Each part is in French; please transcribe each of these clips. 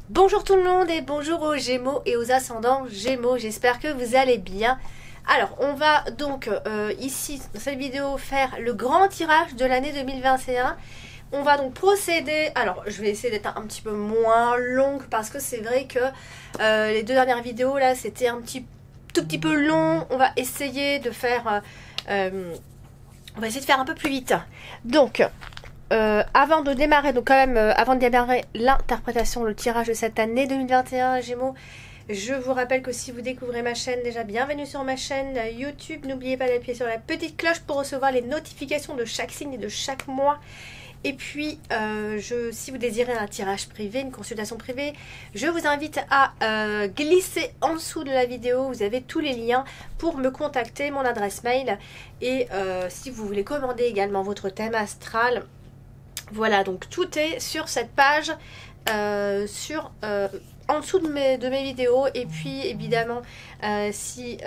Bonjour tout le monde et bonjour aux Gémeaux et aux ascendants Gémeaux, j'espère que vous allez bien. Alors on va donc ici dans cette vidéo faire le grand tirage de l'année 2021. On va donc procéder, alors je vais essayer d'être un petit peu moins longue parce que c'est vrai que les deux dernières vidéos là c'était tout petit peu long. On va essayer de faire, on va essayer de faire un peu plus vite. Donc avant de démarrer, donc quand même, avant de démarrer l'interprétation, le tirage de cette année 2021 Gémeaux, je vous rappelle que si vous découvrez ma chaîne, déjà bienvenue sur ma chaîne YouTube. N'oubliez pas d'appuyer sur la petite cloche pour recevoir les notifications de chaque signe et de chaque mois. Et puis, si vous désirez un tirage privé, une consultation privée, je vous invite à glisser en dessous de la vidéo. Vous avez tous les liens pour me contacter, mon adresse mail. Et si vous voulez commander également votre thème astral, voilà, donc tout est sur cette page, en dessous de mes vidéos. Et puis évidemment, si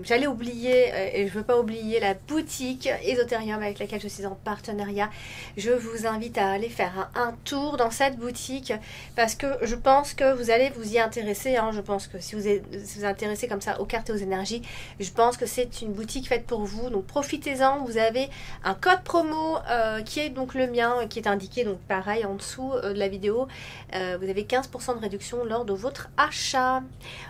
j'allais oublier, et je veux pas oublier la boutique Esoterium avec laquelle je suis en partenariat, je vous invite à aller faire un tour dans cette boutique parce que je pense que vous allez vous y intéresser, hein. Je pense que si vous vous intéressez comme ça aux cartes et aux énergies, je pense que c'est une boutique faite pour vous, donc profitez-en. Vous avez un code promo qui est donc le mien, qui est indiqué donc pareil en dessous de la vidéo. Vous avez 15% de réduction lors de votre achat.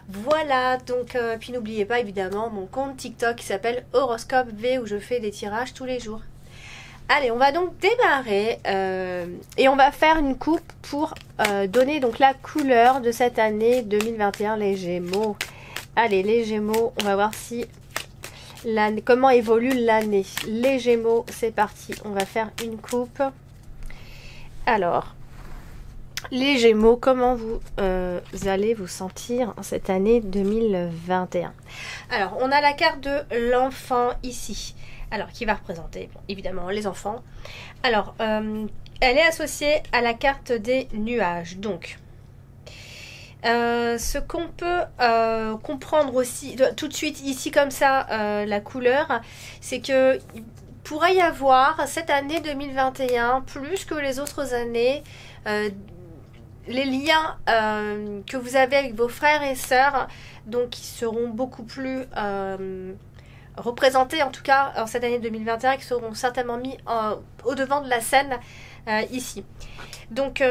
Voilà, donc puis n'oubliez pas évidemment mon compte TikTok qui s'appelle Horoscope V où je fais des tirages tous les jours. Allez, on va donc démarrer et on va faire une coupe pour donner donc la couleur de cette année 2021 les Gémeaux. Allez, les Gémeaux, on va voir si comment évolue l'année. Les Gémeaux, c'est parti, on va faire une coupe. Alors, les Gémeaux, comment vous allez vous sentir en cette année 2021? Alors, on a la carte de l'enfant ici. Alors, qui va représenter, bon, évidemment, les enfants. Alors, elle est associée à la carte des nuages. Donc, ce qu'on peut comprendre aussi, tout de suite, ici, comme ça, la couleur, c'est que il pourrait y avoir, cette année 2021, plus que les autres années, les liens que vous avez avec vos frères et sœurs, donc qui seront beaucoup plus représentés en tout cas en cette année 2021, qui seront certainement mis au devant de la scène ici. Donc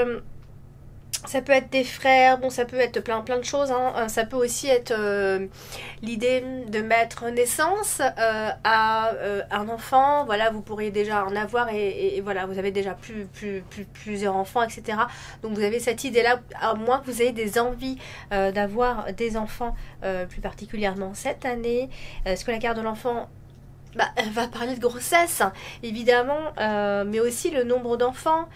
ça peut être des frères, bon ça peut être plein de choses, hein. Ça peut aussi être l'idée de mettre naissance à un enfant. Voilà, vous pourriez déjà en avoir et voilà, vous avez déjà plusieurs enfants, etc. Donc vous avez cette idée-là, à moins que vous ayez des envies d'avoir des enfants, plus particulièrement cette année. Parce que la carte de l'enfant, elle va parler de grossesse, évidemment, mais aussi le nombre d'enfants.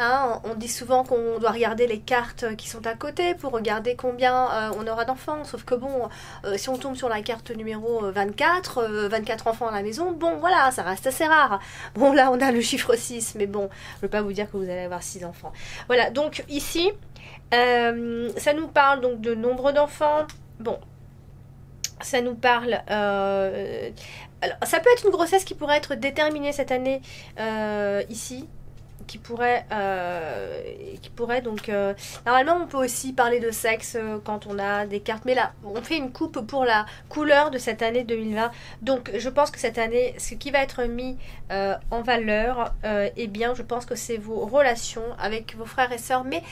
Hein, on dit souvent qu'on doit regarder les cartes qui sont à côté pour regarder combien on aura d'enfants. Sauf que bon, si on tombe sur la carte numéro 24, 24 enfants à la maison, bon voilà, ça reste assez rare. Bon là on a le chiffre 6, mais bon, je ne veux pas vous dire que vous allez avoir 6 enfants. Voilà, donc ici, ça nous parle donc de nombre d'enfants. Bon, ça nous parle... alors, ça peut être une grossesse qui pourrait être déterminée cette année ici, qui pourrait donc... normalement, on peut aussi parler de sexe quand on a des cartes, mais là, on fait une coupe pour la couleur de cette année 2020. Donc, je pense que cette année, ce qui va être mis en valeur, eh bien, je pense que c'est vos relations avec vos frères et sœurs, mais...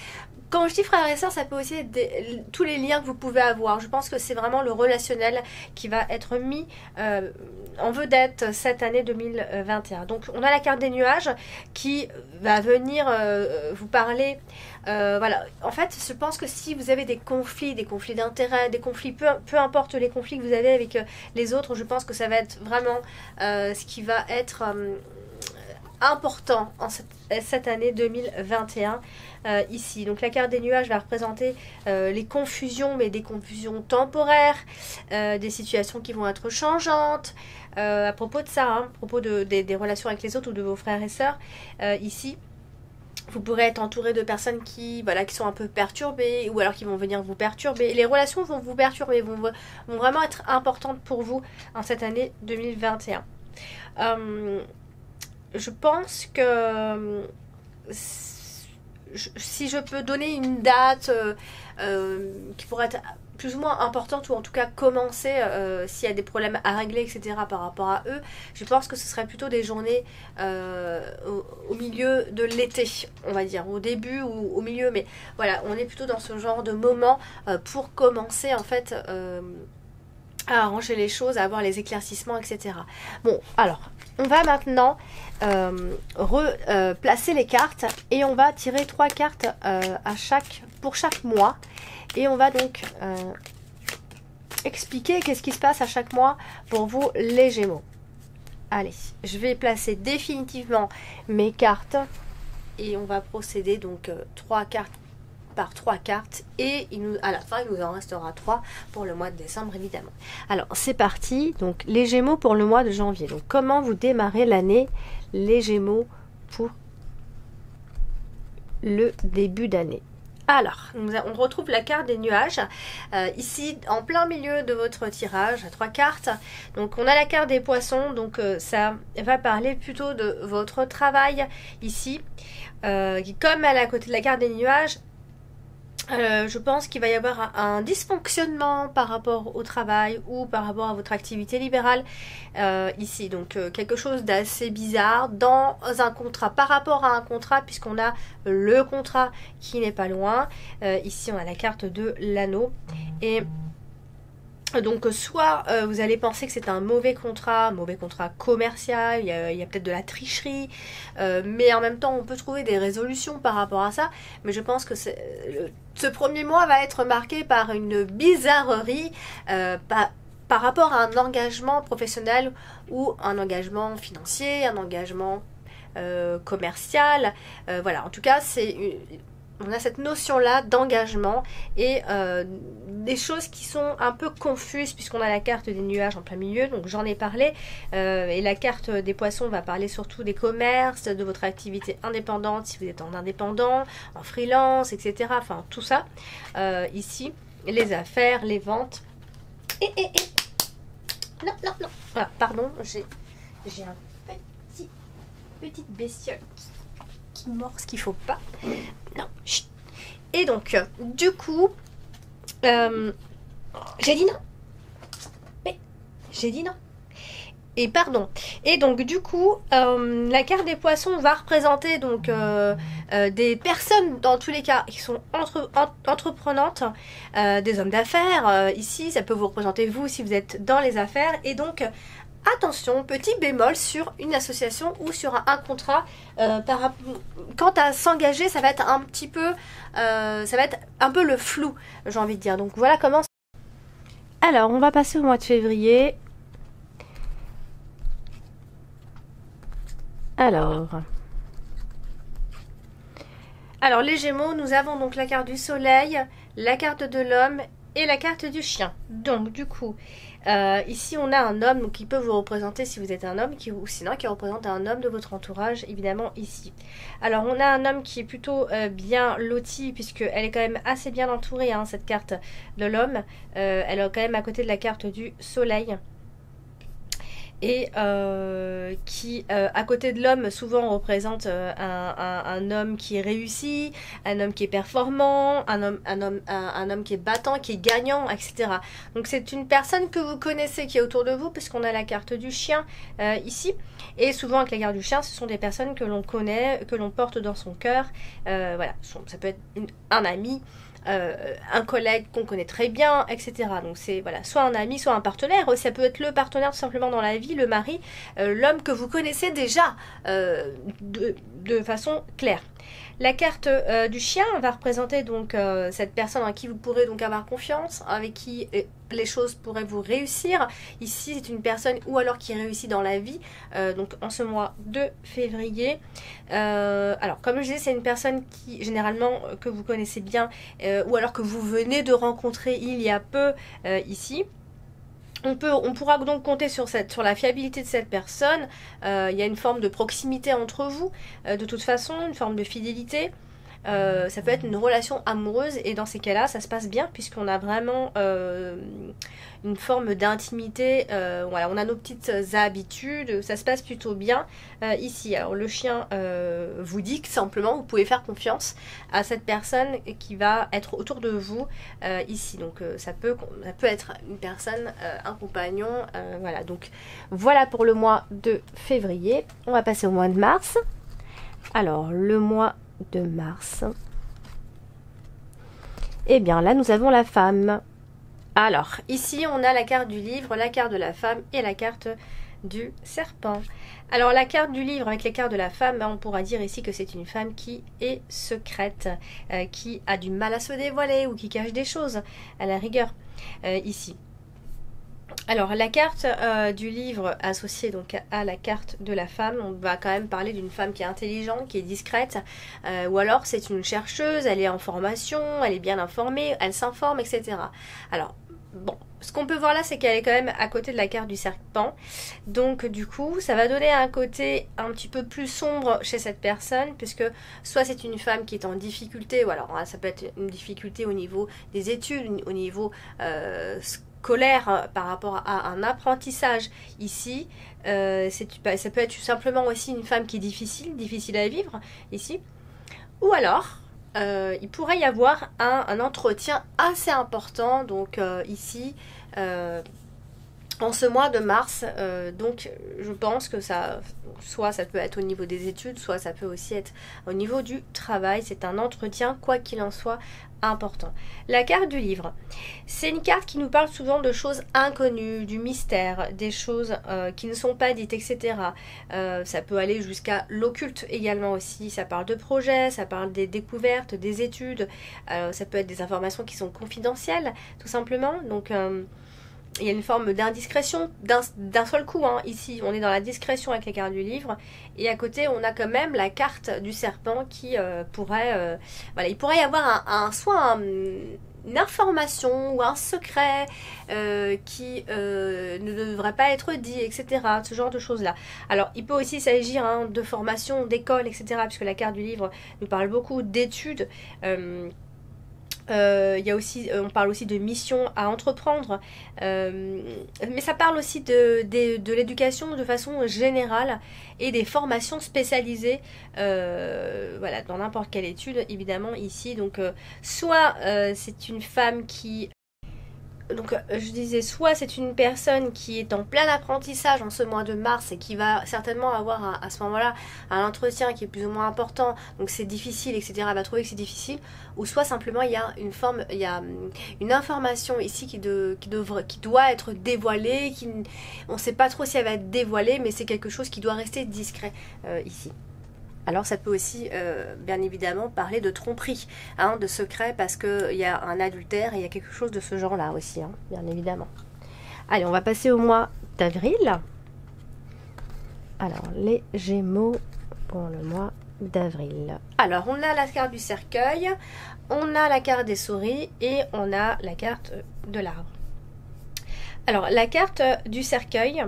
Quand je dis frères et sœurs, ça peut aussi être tous les liens que vous pouvez avoir. Je pense que c'est vraiment le relationnel qui va être mis en vedette cette année 2021. Donc on a la carte des nuages qui va venir vous parler. Voilà. En fait, je pense que si vous avez des conflits d'intérêts, des conflits, peu importe les conflits que vous avez avec les autres, je pense que ça va être vraiment ce qui va être... important en cette année 2021 ici. Donc la carte des nuages va représenter les confusions, mais des confusions temporaires, des situations qui vont être changeantes. À propos de ça, hein, à propos des relations avec les autres ou de vos frères et sœurs, ici, vous pourrez être entouré de personnes qui sont un peu perturbées ou alors qui vont venir vous perturber. Les relations vont vous perturber, vont vraiment être importantes pour vous en cette année 2021. Je pense que si je peux donner une date qui pourrait être plus ou moins importante, ou en tout cas commencer s'il y a des problèmes à régler, etc. par rapport à eux, je pense que ce serait plutôt des journées au milieu de l'été, on va dire, au début ou au milieu, mais voilà, on est plutôt dans ce genre de moment pour commencer en fait à arranger les choses, à avoir les éclaircissements, etc. Bon, alors, on va maintenant placer les cartes et on va tirer 3 cartes pour chaque mois. Et on va donc expliquer qu'est-ce qui se passe à chaque mois pour vous les Gémeaux. Allez, je vais placer définitivement mes cartes et on va procéder donc 3 cartes par 3 cartes et à la fin il nous en restera 3 pour le mois de décembre évidemment. Alors c'est parti, donc les Gémeaux pour le mois de janvier. Donc comment vous démarrez l'année les Gémeaux pour le début d'année? Alors, on retrouve la carte des nuages, ici en plein milieu de votre tirage, à 3 cartes. Donc on a la carte des poissons, donc ça va parler plutôt de votre travail ici. Comme elle est à côté de la carte des nuages, je pense qu'il va y avoir un dysfonctionnement par rapport au travail ou par rapport à votre activité libérale ici. Donc quelque chose d'assez bizarre dans un contrat, par rapport à un contrat, puisqu'on a le contrat qui n'est pas loin. Ici on a la carte de l'anneau et donc soit vous allez penser que c'est un mauvais contrat commercial, il y a peut-être de la tricherie, mais en même temps on peut trouver des résolutions par rapport à ça, mais je pense que ce premier mois va être marqué par une bizarrerie par rapport à un engagement professionnel ou un engagement financier, un engagement commercial, voilà, en tout cas on a cette notion-là d'engagement et des choses qui sont un peu confuses puisqu'on a la carte des nuages en plein milieu, donc j'en ai parlé, et la carte des poissons va parler surtout des commerces, de votre activité indépendante, si vous êtes en indépendant, en freelance, etc. Enfin, tout ça, ici, les affaires, les ventes. Non. Voilà, pardon, j'ai un petite bestiole qui mord ce qu'il faut pas. Non. Chut. Et donc, du coup, j'ai dit non. Mais j'ai dit non. Et pardon. Et donc, du coup, la carte des poissons va représenter donc des personnes, dans tous les cas, qui sont entreprenantes, des hommes d'affaires. Ici, ça peut vous représenter vous si vous êtes dans les affaires. Et donc, attention, petit bémol sur une association ou sur un contrat. Quant à s'engager, ça va être un petit peu, ça va être un peu le flou, j'ai envie de dire. Donc voilà comment. Alors, on va passer au mois de février. Alors, les Gémeaux, nous avons donc la carte du soleil, la carte de l'homme et la carte du chien. Donc, du coup, ici, on a un homme qui peut vous représenter si vous êtes un homme, ou sinon qui représente un homme de votre entourage, évidemment, ici. Alors, on a un homme qui est plutôt bien loti, puisqu'elle est quand même assez bien entourée, hein, cette carte de l'homme. Elle est quand même à côté de la carte du soleil. Et qui, à côté de l'homme, souvent représente un homme qui est réussi, un homme qui est performant, un homme qui est battant, qui est gagnant, etc. Donc c'est une personne que vous connaissez qui est autour de vous, puisqu'on a la carte du chien ici. Et souvent avec la carte du chien, ce sont des personnes que l'on connaît, que l'on porte dans son cœur. Voilà, ça peut être un ami, un collègue qu'on connaît très bien, etc. Donc c'est voilà, soit un ami, soit un partenaire. Ça peut être le partenaire tout simplement dans la vie, le mari, l'homme que vous connaissez déjà de façon claire. La carte du chien va représenter donc cette personne en qui vous pourrez donc avoir confiance, avec qui les choses pourraient vous réussir. Ici, c'est une personne ou alors qui réussit dans la vie, donc en ce mois de février. Alors, comme je disais, c'est une personne qui, généralement, que vous connaissez bien, ou alors que vous venez de rencontrer il y a peu ici. On pourra donc compter sur la fiabilité de cette personne. Il y a une forme de proximité entre vous, de toute façon, une forme de fidélité. ça peut être une relation amoureuse, et dans ces cas-là, ça se passe bien puisqu'on a vraiment une forme d'intimité. Voilà, on a nos petites habitudes, ça se passe plutôt bien ici. Alors le chien vous dit que simplement vous pouvez faire confiance à cette personne qui va être autour de vous ici. Donc ça peut être une personne, un compagnon. Voilà, donc voilà pour le mois de février. On va passer au mois de mars. Alors le mois de mars, eh bien là nous avons la femme. Alors ici on a la carte du livre, la carte de la femme et la carte du serpent. Alors la carte du livre avec les cartes de la femme, on pourra dire ici que c'est une femme qui est secrète, qui a du mal à se dévoiler ou qui cache des choses à la rigueur ici. Alors la carte du livre associée donc à la carte de la femme, on va quand même parler d'une femme qui est intelligente, qui est discrète, ou alors c'est une chercheuse, elle est en formation, elle est bien informée, elle s'informe, etc. Alors bon, ce qu'on peut voir là, c'est qu'elle est quand même à côté de la carte du serpent, donc du coup ça va donner un côté un petit peu plus sombre chez cette personne, puisque soit c'est une femme qui est en difficulté, ou alors ça peut être une difficulté au niveau des études, au niveau scolaire par rapport à un apprentissage ici. Ça peut être simplement aussi une femme qui est difficile à vivre ici, ou alors il pourrait y avoir un entretien assez important donc ici en ce mois de mars. Donc je pense que soit ça peut être au niveau des études, soit ça peut aussi être au niveau du travail. C'est un entretien, quoi qu'il en soit, important. La carte du livre, c'est une carte qui nous parle souvent de choses inconnues, du mystère, des choses qui ne sont pas dites, etc. Ça peut aller jusqu'à l'occulte également aussi. Ça parle de projets, ça parle des découvertes, des études, ça peut être des informations qui sont confidentielles tout simplement. Donc il y a une forme d'indiscrétion d'un seul coup, hein. Ici on est dans la discrétion avec les cartes du livre, et à côté on a quand même la carte du serpent qui pourrait voilà, il pourrait y avoir soit une information ou un secret qui ne devrait pas être dit, etc. Ce genre de choses là. Alors il peut aussi s'agir de formation, d'école, etc. puisque la carte du livre nous parle beaucoup d'études. Il y a aussi, on parle aussi de mission à entreprendre, mais ça parle aussi de l'éducation de façon générale et des formations spécialisées, voilà, dans n'importe quelle étude évidemment ici. Donc soit c'est une femme qui... Donc je disais, soit c'est une personne qui est en plein apprentissage en ce mois de mars et qui va certainement avoir à ce moment-là un entretien qui est plus ou moins important, donc c'est difficile, etc. Elle va trouver que c'est difficile, ou soit simplement il y a une information ici qui doit être dévoilée, on ne sait pas trop si elle va être dévoilée, mais c'est quelque chose qui doit rester discret ici. Alors ça peut aussi, bien évidemment, parler de tromperie, de secret, parce qu'il y a un adultère et il y a quelque chose de ce genre-là aussi, bien évidemment. Allez, on va passer au mois d'avril. Alors, les Gémeaux pour le mois d'avril. Alors, on a la carte du cercueil, on a la carte des souris et on a la carte de l'arbre. Alors, la carte du cercueil...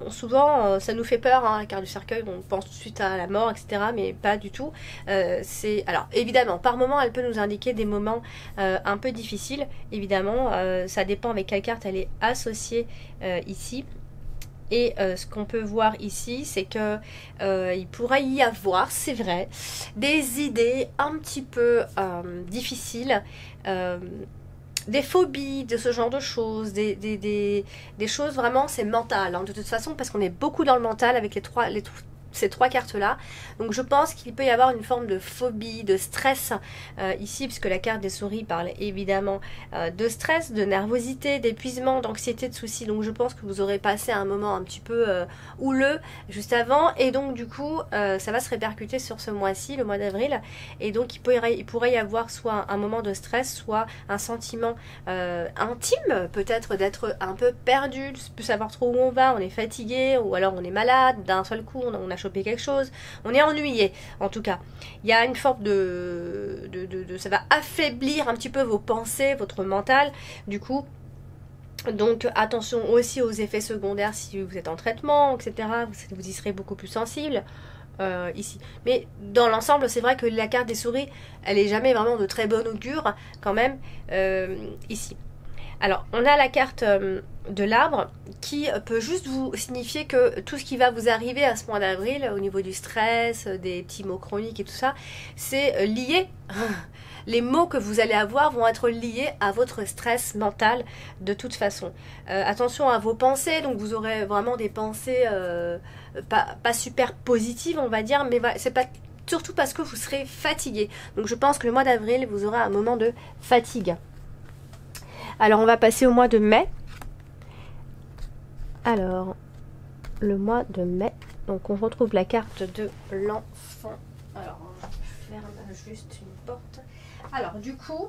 souvent ça nous fait peur, la carte du cercueil, on pense tout de suite à la mort, etc. Mais pas du tout. Alors évidemment, par moment elle peut nous indiquer des moments un peu difficiles. Évidemment, ça dépend avec quelle carte elle est associée ici. Et ce qu'on peut voir ici, c'est que il pourrait y avoir, c'est vrai, des idées un petit peu difficiles, des phobies, de ce genre de choses, des choses vraiment, c'est mental, de toute façon, parce qu'on est beaucoup dans le mental avec ces trois cartes-là. Donc je pense qu'il peut y avoir une forme de phobie, de stress ici, puisque la carte des souris parle évidemment de stress, de nervosité, d'épuisement, d'anxiété, de soucis. Donc je pense que vous aurez passé un moment un petit peu houleux juste avant, et donc du coup ça va se répercuter sur ce mois-ci, le mois d'avril, et donc il pourrait y avoir soit un moment de stress, soit un sentiment intime, peut-être d'être un peu perdu, de ne plus savoir trop où on va, on est fatigué, ou alors on est malade, d'un seul coup on a chopé quelque chose, on est ennuyé. En tout cas, il y a une forme ça va affaiblir un petit peu vos pensées, votre mental, du coup. Donc attention aussi aux effets secondaires si vous êtes en traitement, etc. Vous y serez beaucoup plus sensible. ici. Mais dans l'ensemble, c'est vrai que la carte des souris, elle est jamais vraiment de très bon augure quand même ici. Alors, on a la carte de l'arbre qui peut juste vous signifier que tout ce qui va vous arriver à ce mois d'avril, au niveau du stress, des petits maux chroniques et tout ça, c'est lié. Les maux que vous allez avoir vont être liés à votre stress mental de toute façon. Attention à vos pensées, donc vous aurez vraiment des pensées pas super positives, on va dire, mais c'est pas surtout parce que vous serez fatigué. Donc je pense que le mois d'avril, vous aurez un moment de fatigue. Alors, on va passer au mois de mai. Alors, le mois de mai. Donc, on retrouve la carte de l'enfant. Alors, je ferme juste une porte. Alors, du coup,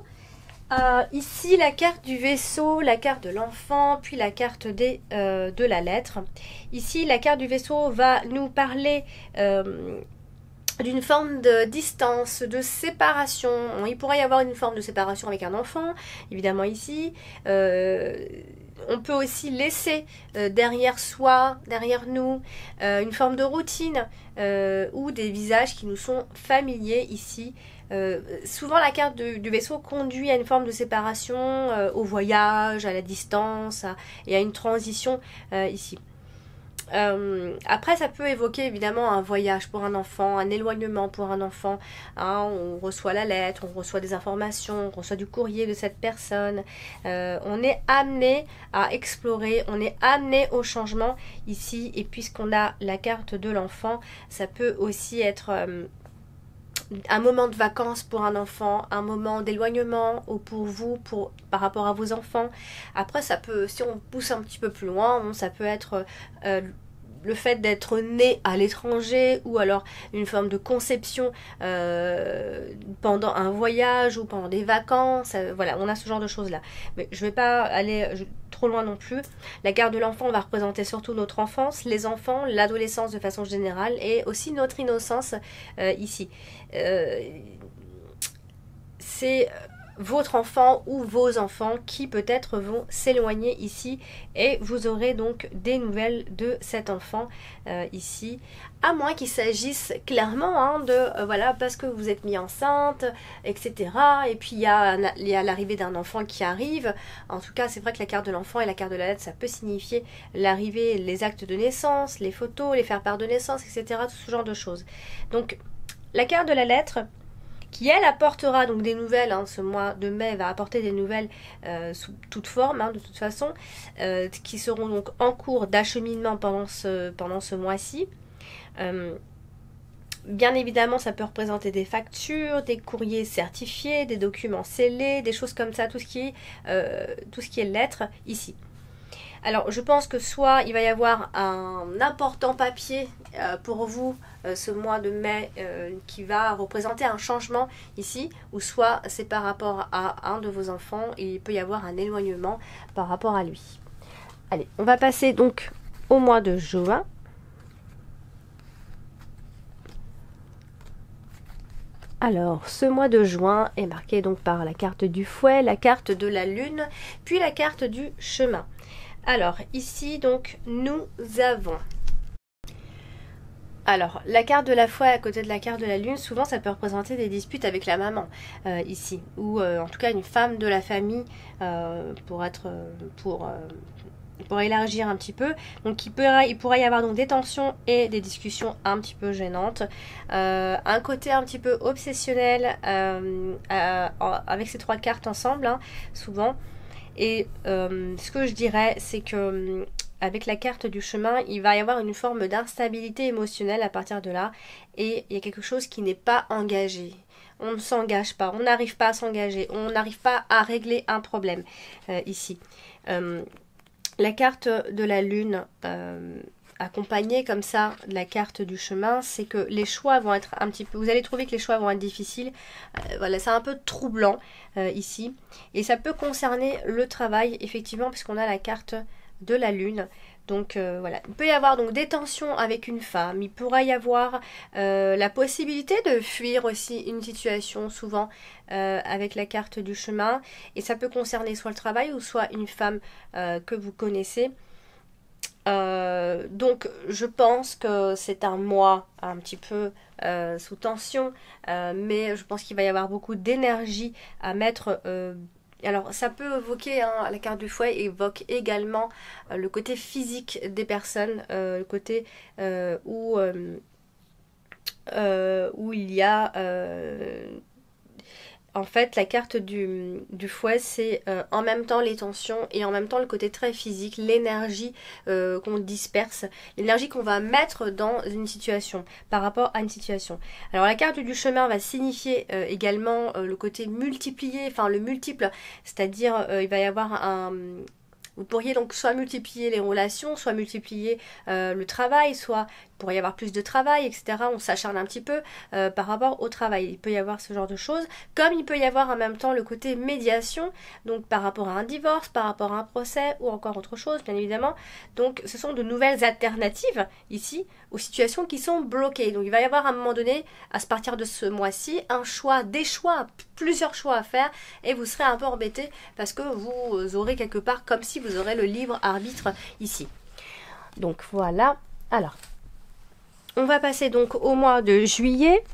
ici, la carte du vaisseau, la carte de l'enfant, puis la carte de la lettre. Ici, la carte du vaisseau va nous parler d'une forme de distance, de séparation. Il pourrait y avoir une forme de séparation avec un enfant, évidemment ici. On peut aussi laisser derrière soi, derrière nous, une forme de routine ou des visages qui nous sont familiers ici. Souvent la carte du vaisseau conduit à une forme de séparation, au voyage, à la distance, et à une transition ici. Après, ça peut évoquer évidemment un voyage pour un enfant, un éloignement pour un enfant. Hein, on reçoit la lettre, on reçoit des informations, on reçoit du courrier de cette personne. On est amené à explorer, on est amené au changement ici. Et puisqu'on a la carte de l'enfant, ça peut aussi être un moment de vacances pour un enfant, un moment d'éloignement ou pour vous, par rapport à vos enfants. Après, ça peut, si on pousse un petit peu plus loin, ça peut être le fait d'être né à l'étranger ou alors une forme de conception pendant un voyage ou pendant des vacances. Voilà, on a ce genre de choses-là. Mais je ne vais pas aller trop loin non plus. La carte de l'enfant va représenter surtout notre enfance, les enfants, l'adolescence de façon générale et aussi notre innocence ici. C'est votre enfant ou vos enfants qui peut-être vont s'éloigner ici et vous aurez donc des nouvelles de cet enfant ici, à moins qu'il s'agisse clairement de voilà, parce que vous êtes mis enceinte, etc. Et puis il y a l'arrivée d'un enfant qui arrive. En tout cas, c'est vrai que la carte de l'enfant et la carte de la lettre, ça peut signifier l'arrivée, les actes de naissance, les photos, les faire-part de naissance, etc. Tout ce genre de choses. Donc la carte de la lettre, qui elle apportera donc des nouvelles, ce mois de mai va apporter des nouvelles sous toute forme, de toute façon, qui seront donc en cours d'acheminement pendant ce mois-ci. Bien évidemment, ça peut représenter des factures, des courriers certifiés, des documents scellés, des choses comme ça, tout ce qui est lettres ici. Alors, je pense que soit il va y avoir un important papier pour vous ce mois de mai qui va représenter un changement ici, ou soit c'est par rapport à un de vos enfants et il peut y avoir un éloignement par rapport à lui. Allez, on va passer donc au mois de juin. Alors, ce mois de juin est marqué donc par la carte du fouet, la carte de la lune, puis la carte du chemin. Alors, ici, donc, nous avons... Alors, la carte de la foi à côté de la carte de la lune, souvent ça peut représenter des disputes avec la maman, ici. Ou en tout cas une femme de la famille, pour élargir un petit peu. Donc il pourrait y avoir donc des tensions et des discussions un petit peu gênantes. Un côté un petit peu obsessionnel avec ces trois cartes ensemble, souvent. Et ce que je dirais, c'est que avec la carte du chemin, il va y avoir une forme d'instabilité émotionnelle à partir de là. Et il y a quelque chose qui n'est pas engagé. On ne s'engage pas, on n'arrive pas à s'engager, on n'arrive pas à régler un problème ici. La carte de la lune, accompagnée comme ça de la carte du chemin, c'est que les choix vont être un petit peu... Vous allez trouver que les choix vont être difficiles. Voilà, c'est un peu troublant ici. Et ça peut concerner le travail, effectivement, puisqu'on a la carte de la lune. Donc voilà, il peut y avoir donc des tensions avec une femme, il pourrait y avoir la possibilité de fuir aussi une situation souvent avec la carte du chemin, et ça peut concerner soit le travail ou soit une femme que vous connaissez. Donc je pense que c'est un mois un petit peu sous tension, mais je pense qu'il va y avoir beaucoup d'énergie à mettre. Alors ça peut évoquer, hein, la carte du fouet évoque également le côté physique des personnes, le côté où il y a en fait, la carte du fouet, c'est en même temps les tensions et en même temps le côté très physique, l'énergie qu'on disperse, l'énergie qu'on va mettre dans une situation, par rapport à une situation. Alors la carte du chemin va signifier également le côté multiplié, enfin le multiple, c'est-à-dire il va y avoir un... Vous pourriez donc soit multiplier les relations, soit multiplier le travail, soit il pourrait y avoir plus de travail, etc. On s'acharne un petit peu par rapport au travail. Il peut y avoir ce genre de choses. Comme il peut y avoir en même temps le côté médiation, donc par rapport à un divorce, par rapport à un procès ou encore autre chose, bien évidemment. Donc ce sont de nouvelles alternatives ici aux situations qui sont bloquées. Donc il va y avoir à un moment donné, à partir de ce mois-ci, un choix, des choix, plusieurs choix à faire et vous serez un peu embêté parce que vous aurez quelque part comme si vous aurez le libre arbitre ici. Donc voilà. Alors, on va passer donc au mois de juillet.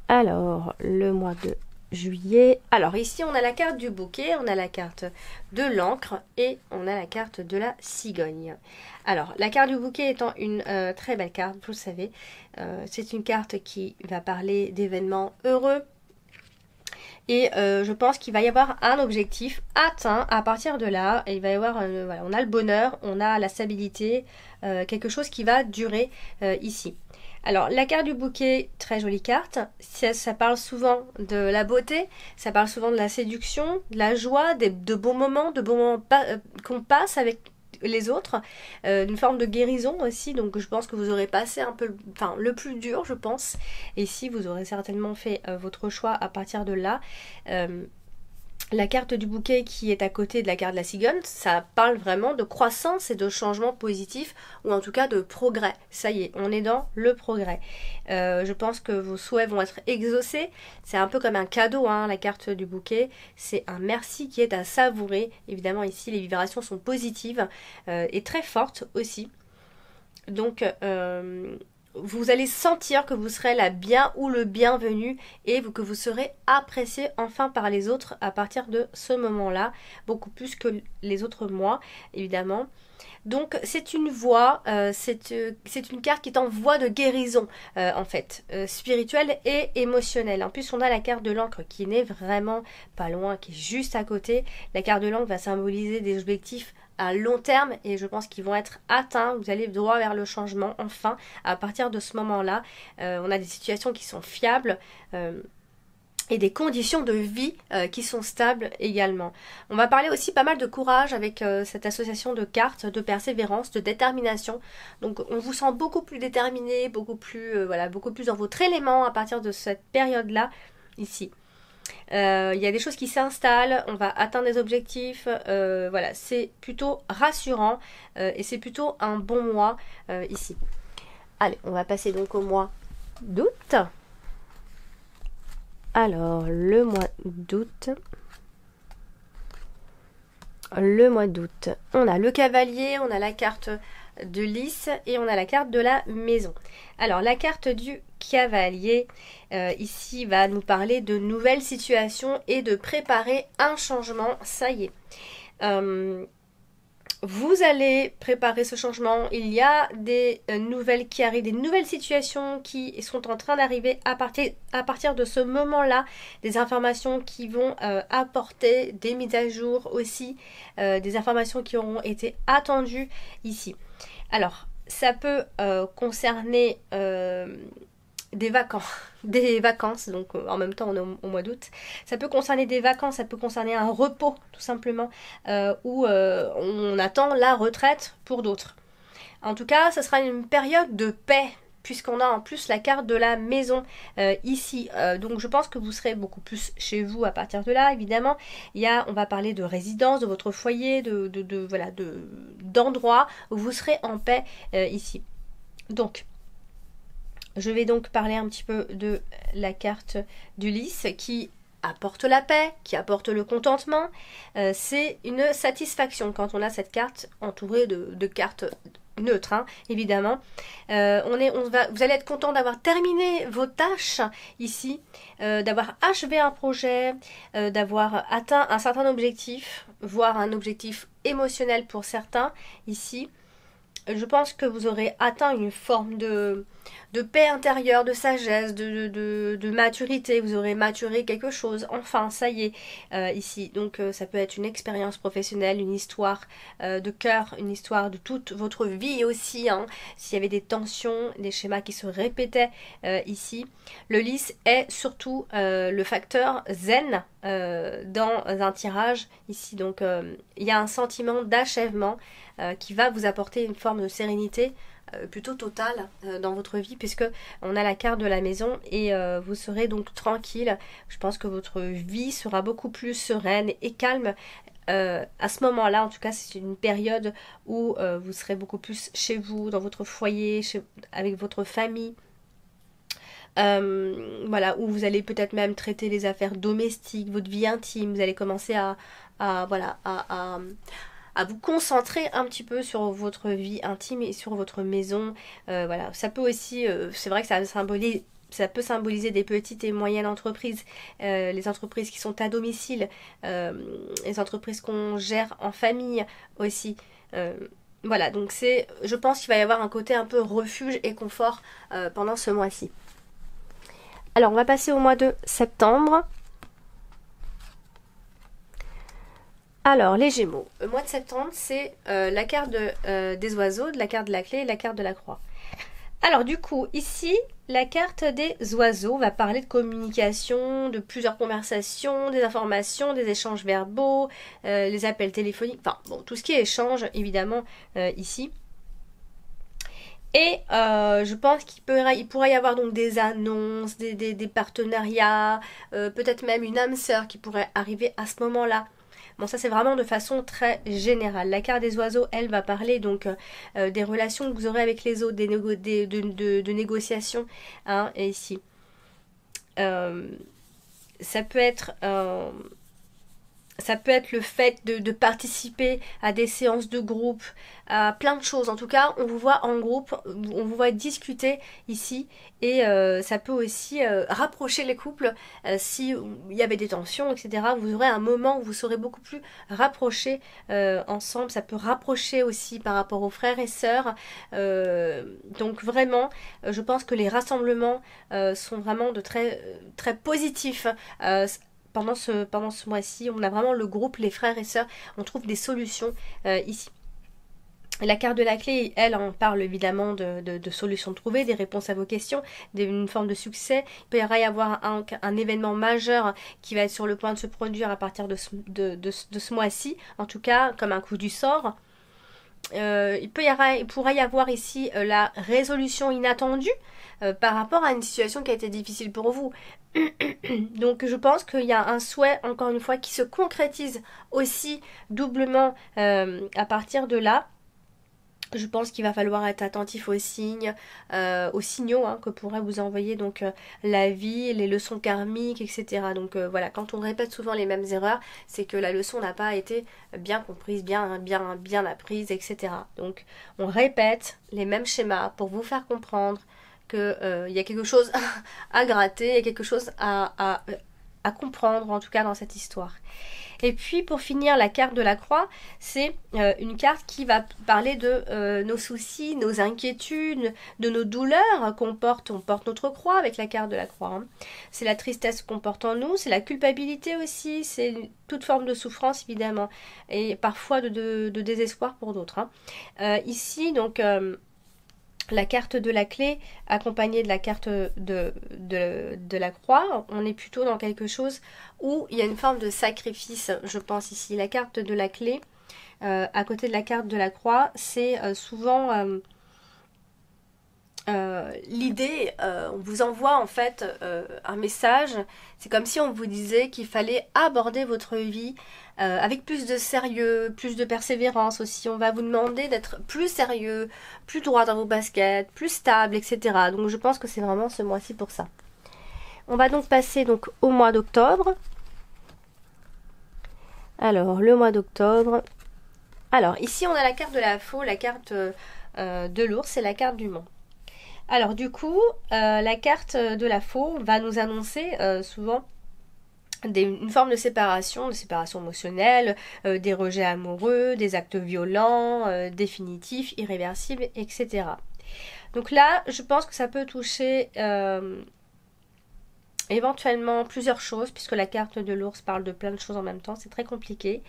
Alors, le mois de juillet. Alors ici, on a la carte du bouquet, on a la carte de l'encre et on a la carte de la cigogne. Alors, la carte du bouquet étant une très belle carte, vous le savez. C'est une carte qui va parler d'événements heureux. Et je pense qu'il va y avoir un objectif atteint à partir de là. Et il va y avoir, voilà, on a le bonheur, on a la stabilité, quelque chose qui va durer ici. Alors la carte du bouquet, très jolie carte, ça parle souvent de la beauté, ça parle souvent de la séduction, de la joie, de bons moments qu'on passe avec les autres, une forme de guérison aussi, donc je pense que vous aurez passé un peu, enfin le plus dur je pense, et si vous aurez certainement fait votre choix à partir de là. La carte du bouquet qui est à côté de la carte de la cigogne, ça parle vraiment de croissance et de changement positif, ou en tout cas de progrès. Ça y est, on est dans le progrès. Je pense que vos souhaits vont être exaucés. C'est un peu comme un cadeau, hein, la carte du bouquet. C'est un merci qui est à savourer. Évidemment, ici, les vibrations sont positives et très fortes aussi. Donc... vous allez sentir que vous serez la bien ou le bienvenu et que vous serez apprécié enfin par les autres à partir de ce moment-là, beaucoup plus que les autres mois, évidemment. Donc c'est une voie, c'est une carte qui est en voie de guérison en fait, spirituelle et émotionnelle. En plus on a la carte de l'encre qui n'est vraiment pas loin, qui est juste à côté. La carte de l'encre va symboliser des objectifs à long terme et je pense qu'ils vont être atteints. Vous allez droit vers le changement enfin à partir de ce moment-là. On a des situations qui sont fiables et des conditions de vie qui sont stables également. On va parler aussi pas mal de courage avec cette association de cartes, de persévérance, de détermination. Donc on vous sent beaucoup plus déterminé, beaucoup plus voilà, beaucoup plus dans votre élément à partir de cette période-là ici. Il y a des choses qui s'installent, on va atteindre des objectifs, voilà, c'est plutôt rassurant et c'est plutôt un bon mois ici. Allez, on va passer donc au mois d'août. Alors, le mois d'août. On a le cavalier, on a la carte de lys et on a la carte de la maison. Alors, la carte du cavalier, ici, va nous parler de nouvelles situations et de préparer un changement. Ça y est. Vous allez préparer ce changement. Il y a des nouvelles qui arrivent, des nouvelles situations qui sont en train d'arriver à partir de ce moment-là. Des informations qui vont apporter des mises à jour aussi. Des informations qui auront été attendues ici. Alors, ça peut concerner des vacances, donc en même temps on est au mois d'août. Ça peut concerner des vacances, ça peut concerner un repos tout simplement, où on attend la retraite pour d'autres. En tout cas, ce sera une période de paix, puisqu'on a en plus la carte de la maison ici. Donc je pense que vous serez beaucoup plus chez vous à partir de là, évidemment. On va parler de résidence, de votre foyer, d'endroits où vous serez en paix ici. Donc, je vais donc parler un petit peu de la carte du lys qui apporte la paix, qui apporte le contentement. C'est une satisfaction quand on a cette carte entourée de cartes neutres, hein, évidemment. Vous allez être content d'avoir terminé vos tâches ici, d'avoir achevé un projet, d'avoir atteint un certain objectif, voire un objectif émotionnel pour certains ici. Je pense que vous aurez atteint une forme de paix intérieure, de sagesse, de maturité. Vous aurez maturé quelque chose. Enfin, ça y est, ici. Donc, ça peut être une expérience professionnelle, une histoire de cœur, une histoire de toute votre vie aussi. Hein. S'il y avait des tensions, des schémas qui se répétaient ici. Le lys est surtout le facteur zen dans un tirage ici. Donc, il y a un sentiment d'achèvement qui va vous apporter une forme de sérénité plutôt totale dans votre vie, puisque on a la carte de la maison et vous serez donc tranquille. Je pense que votre vie sera beaucoup plus sereine et calme à ce moment-là. En tout cas, c'est une période où vous serez beaucoup plus chez vous, dans votre foyer, avec votre famille. Voilà, où vous allez peut-être même traiter les affaires domestiques, votre vie intime. Vous allez commencer à vous concentrer un petit peu sur votre vie intime et sur votre maison. Voilà, ça peut aussi, c'est vrai que ça peut symboliser des petites et moyennes entreprises, les entreprises qui sont à domicile, les entreprises qu'on gère en famille aussi. Voilà, donc je pense qu'il va y avoir un côté un peu refuge et confort pendant ce mois-ci. Alors, on va passer au mois de septembre. Alors, les Gémeaux. Le mois de septembre, c'est la carte des oiseaux, de la carte de la clé et la carte de la croix. Alors, du coup, ici, la carte des oiseaux va parler de communication, de plusieurs conversations, des informations, des échanges verbaux, les appels téléphoniques, enfin, bon, tout ce qui est échange, évidemment, ici. Et je pense qu'il pourrait y avoir donc des annonces, des partenariats, peut-être même une âme sœur qui pourrait arriver à ce moment-là. Bon, ça c'est vraiment de façon très générale. La carte des oiseaux, elle va parler donc des relations que vous aurez avec les autres, de négociations, hein, et ici. Ça peut être le fait de participer à des séances de groupe, à plein de choses. En tout cas, on vous voit en groupe, on vous voit discuter ici. Et ça peut aussi rapprocher les couples. S'il y avait des tensions, etc., vous aurez un moment où vous serez beaucoup plus rapprochés ensemble. Ça peut rapprocher aussi par rapport aux frères et sœurs. Donc vraiment, je pense que les rassemblements sont vraiment de très, très positifs. Pendant ce mois-ci, on a vraiment le groupe, les frères et sœurs, on trouve des solutions ici. La carte de la clé, elle, en parle évidemment de solutions trouvées, des réponses à vos questions, d'une forme de succès. Il peut y avoir un événement majeur qui va être sur le point de se produire à partir de ce mois-ci, en tout cas comme un coup du sort. Il pourrait y avoir ici la résolution inattendue par rapport à une situation qui a été difficile pour vous. Donc je pense qu'il y a un souhait, encore une fois, qui se concrétise aussi doublement à partir de là. Je pense qu'il va falloir être attentif aux signes, aux signaux hein, que pourrait vous envoyer donc la vie, les leçons karmiques, etc. Donc voilà, quand on répète souvent les mêmes erreurs, c'est que la leçon n'a pas été bien comprise, bien apprise, etc. Donc on répète les mêmes schémas pour vous faire comprendre qu'il y a quelque chose à gratter, il y a quelque chose à comprendre en tout cas dans cette histoire. Et puis pour finir, la carte de la croix, c'est une carte qui va parler de nos soucis, nos inquiétudes, de nos douleurs qu'on porte. On porte notre croix avec la carte de la croix. Hein. C'est la tristesse qu'on porte en nous, c'est la culpabilité aussi, c'est toute forme de souffrance évidemment, et parfois de désespoir pour d'autres. Hein. Ici, donc... la carte de la clé accompagnée de la carte de la croix, on est plutôt dans quelque chose où il y a une forme de sacrifice, je pense ici. La carte de la clé, à côté de la carte de la croix, c'est souvent l'idée, on vous envoie en fait un message, c'est comme si on vous disait qu'il fallait aborder votre vie avec plus de sérieux, plus de persévérance aussi. On va vous demander d'être plus sérieux, plus droit dans vos baskets, plus stable, etc. Donc je pense que c'est vraiment ce mois-ci pour ça. On va donc passer donc au mois d'octobre. Alors, le mois d'octobre. Alors, ici, on a la carte de la faux, la carte de l'ours et la carte du monde. Alors, du coup, la carte de la faux va nous annoncer souvent une forme de séparation émotionnelle, des rejets amoureux, des actes violents, définitifs, irréversibles, etc. Donc là, je pense que ça peut toucher éventuellement plusieurs choses, puisque la carte de l'ours parle de plein de choses en même temps, c'est très compliqué.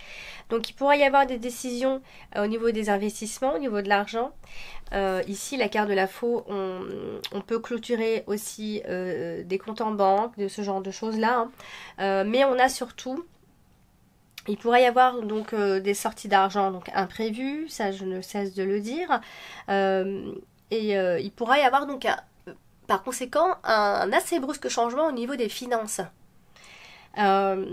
Donc il pourrait y avoir des décisions au niveau des investissements, au niveau de l'argent. Ici, la carte de la faux, on peut clôturer aussi des comptes en banque, de ce genre de choses-là. Hein. Mais on a surtout, il pourrait y avoir donc des sorties d'argent donc imprévues, ça je ne cesse de le dire. Il pourrait y avoir donc par conséquent un assez brusque changement au niveau des finances. Je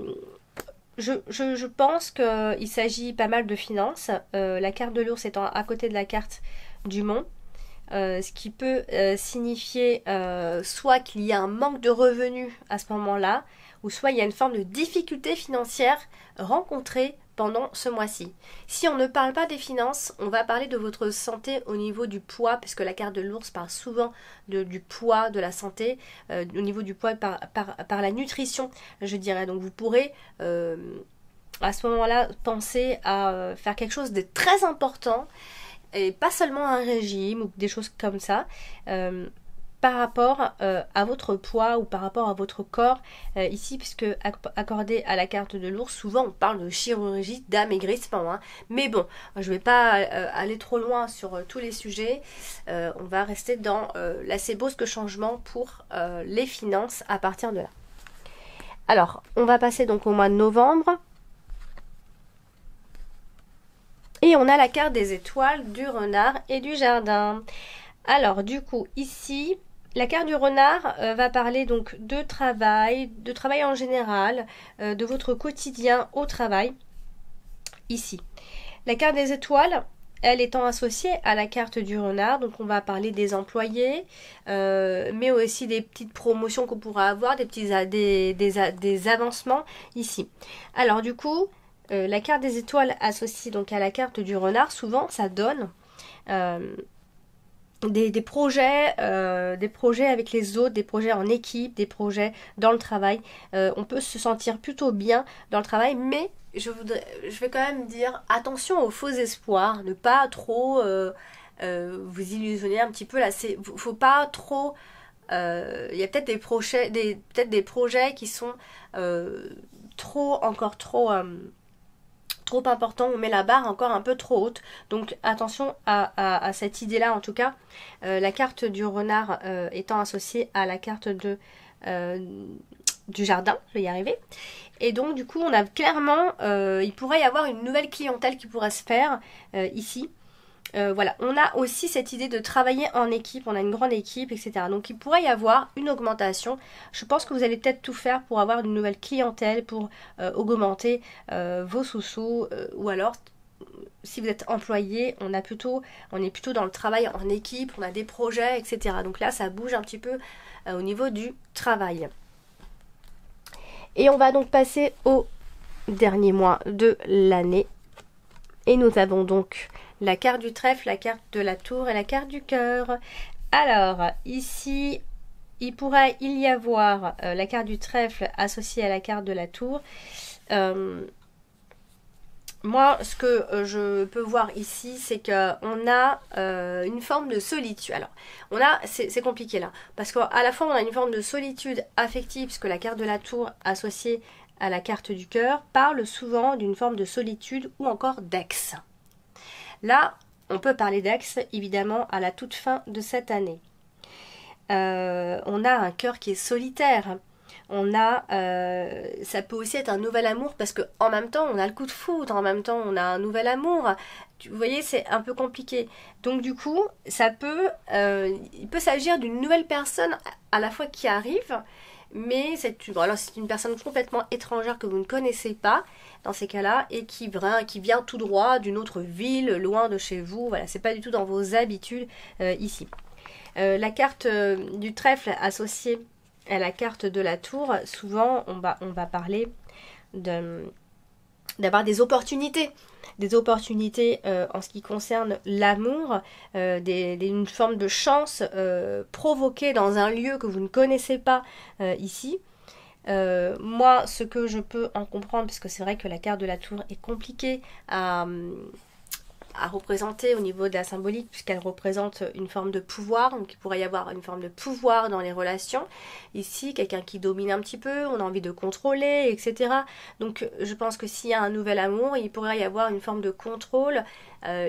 pense qu'il s'agit pas mal de finances. La carte de l'ours étant à côté de la carte du mont. Ce qui peut signifier soit qu'il y a un manque de revenus à ce moment-là, ou soit il y a une forme de difficulté financière rencontrée pendant ce mois-ci. Si on ne parle pas des finances, on va parler de votre santé au niveau du poids, puisque la carte de l'ours parle souvent du poids, de la santé, au niveau du poids par la nutrition, je dirais. Donc vous pourrez à ce moment-là penser à faire quelque chose de très important, et pas seulement un régime ou des choses comme ça, par rapport à votre poids ou par rapport à votre corps ici, puisque accordé à la carte de l'ours, souvent on parle de chirurgie d'amaigrissement, hein. Mais bon, je ne vais pas aller trop loin sur tous les sujets, on va rester dans l'assez brusque changement pour les finances à partir de là. Alors, on va passer donc au mois de novembre. Et on a la carte des étoiles, du renard et du jardin. Alors du coup ici, la carte du renard va parler donc de travail en général, de votre quotidien au travail, ici. La carte des étoiles, elle étant associée à la carte du renard, donc on va parler des employés, mais aussi des petites promotions qu'on pourra avoir, des avancements ici. Alors du coup, la carte des étoiles associée donc à la carte du renard, souvent ça donne des projets avec les autres, des projets en équipe, des projets dans le travail. On peut se sentir plutôt bien dans le travail, mais je vais quand même dire attention aux faux espoirs, ne pas trop vous illusionner un petit peu là. Faut pas trop. Il y a peut-être des projets qui sont encore trop important, on met la barre encore un peu trop haute, donc attention à cette idée là en tout cas. La carte du renard étant associée à la carte du jardin, je vais y arriver, et donc du coup on a clairement il pourrait y avoir une nouvelle clientèle qui pourrait se faire ici. Voilà, on a aussi cette idée de travailler en équipe, on a une grande équipe, etc. Donc il pourrait y avoir une augmentation. Je pense que vous allez peut-être tout faire pour avoir une nouvelle clientèle, pour augmenter vos sous-sous, ou alors si vous êtes employé, on est plutôt dans le travail en équipe, on a des projets, etc. Donc là, ça bouge un petit peu au niveau du travail. Et on va donc passer au dernier mois de l'année. Et nous avons donc la carte du trèfle, la carte de la tour et la carte du cœur. Alors, ici, il pourrait y avoir la carte du trèfle associée à la carte de la tour. Moi, ce que je peux voir ici, c'est qu'on a une forme de solitude. Alors, c'est compliqué là, parce qu'à la fois, on a une forme de solitude affective, puisque la carte de la tour associée à la carte du cœur parle souvent d'une forme de solitude ou encore d'ex. Là, on peut parler d'ex, évidemment, à la toute fin de cette année. On a un cœur qui est solitaire. Ça peut aussi être un nouvel amour, parce que en même temps, on a le coup de foudre, en même temps, on a un nouvel amour. Vous voyez, c'est un peu compliqué. Donc du coup, il peut s'agir d'une nouvelle personne à la fois qui arrive, mais c'est une personne complètement étrangère que vous ne connaissez pas dans ces cas-là, et qui vient tout droit d'une autre ville, loin de chez vous. Voilà, c'est pas du tout dans vos habitudes ici. La carte du trèfle associée à la carte de la tour, souvent on va parler d'avoir des opportunités en ce qui concerne l'amour, une forme de chance provoquée dans un lieu que vous ne connaissez pas ici. Moi, ce que je peux en comprendre, parce que c'est vrai que la carte de la tour est compliquée à représenter au niveau de la symbolique, puisqu'elle représente une forme de pouvoir, donc il pourrait y avoir une forme de pouvoir dans les relations. Ici, quelqu'un qui domine un petit peu, on a envie de contrôler, etc. Donc je pense que s'il y a un nouvel amour, il pourrait y avoir une forme de contrôle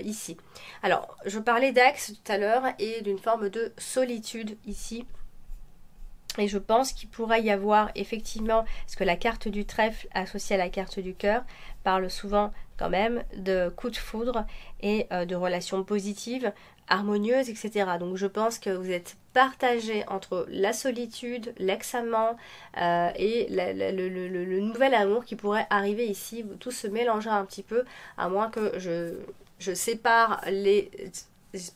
ici. Alors, je parlais d'axe tout à l'heure et d'une forme de solitude ici. Et je pense qu'il pourrait y avoir effectivement, parce que la carte du trèfle associée à la carte du cœur parle souvent quand même de coups de foudre et de relations positives, harmonieuses, etc. Donc je pense que vous êtes partagé entre la solitude, l'ex-amant et le nouvel amour qui pourrait arriver ici. Tout se mélangera un petit peu, à moins que je sépare les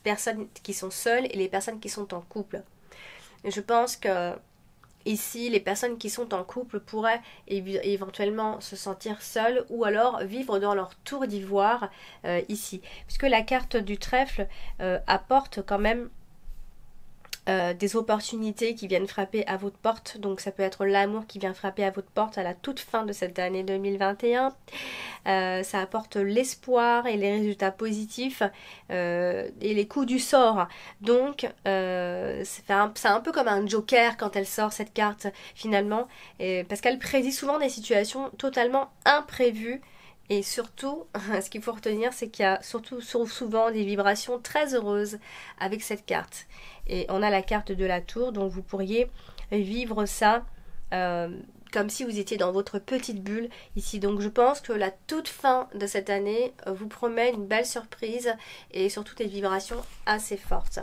personnes qui sont seules et les personnes qui sont en couple. Je pense que ici, les personnes qui sont en couple pourraient éventuellement se sentir seules ou alors vivre dans leur tour d'ivoire ici. Puisque la carte du trèfle apporte quand même des opportunités qui viennent frapper à votre porte. Donc ça peut être l'amour qui vient frapper à votre porte à la toute fin de cette année 2021. Ça apporte l'espoir et les résultats positifs et les coups du sort. Donc c'est un peu comme un joker quand elle sort cette carte finalement, parce qu'elle prédit souvent des situations totalement imprévues. Et surtout, ce qu'il faut retenir, c'est qu'il y a surtout souvent des vibrations très heureuses avec cette carte. Et on a la carte de la tour, donc vous pourriez vivre ça comme si vous étiez dans votre petite bulle ici. Donc je pense que la toute fin de cette année vous promet une belle surprise et surtout des vibrations assez fortes.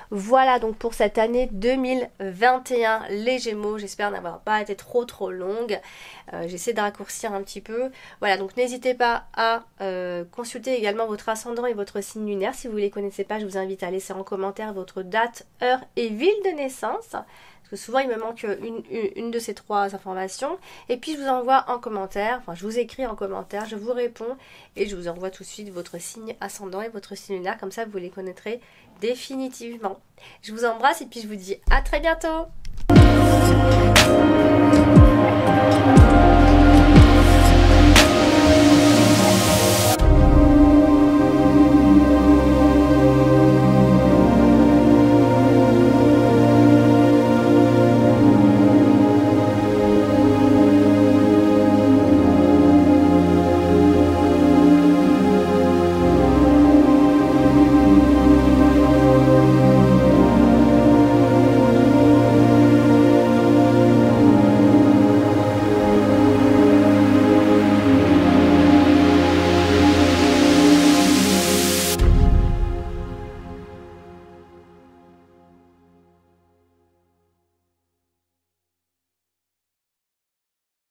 Voilà donc pour cette année 2021 les Gémeaux, j'espère n'avoir pas été trop longue, j'essaie de raccourcir un petit peu. Voilà, donc n'hésitez pas à consulter également votre ascendant et votre signe lunaire. Si vous ne les connaissez pas, je vous invite à laisser en commentaire votre date, heure et ville de naissance. Parce que souvent il me manque une de ces trois informations. Et puis je vous envoie en commentaire, enfin je vous écris en commentaire, je vous réponds et je vous envoie tout de suite votre signe ascendant et votre signe lunaire. Comme ça vous les connaîtrez définitivement. Je vous embrasse et puis je vous dis à très bientôt.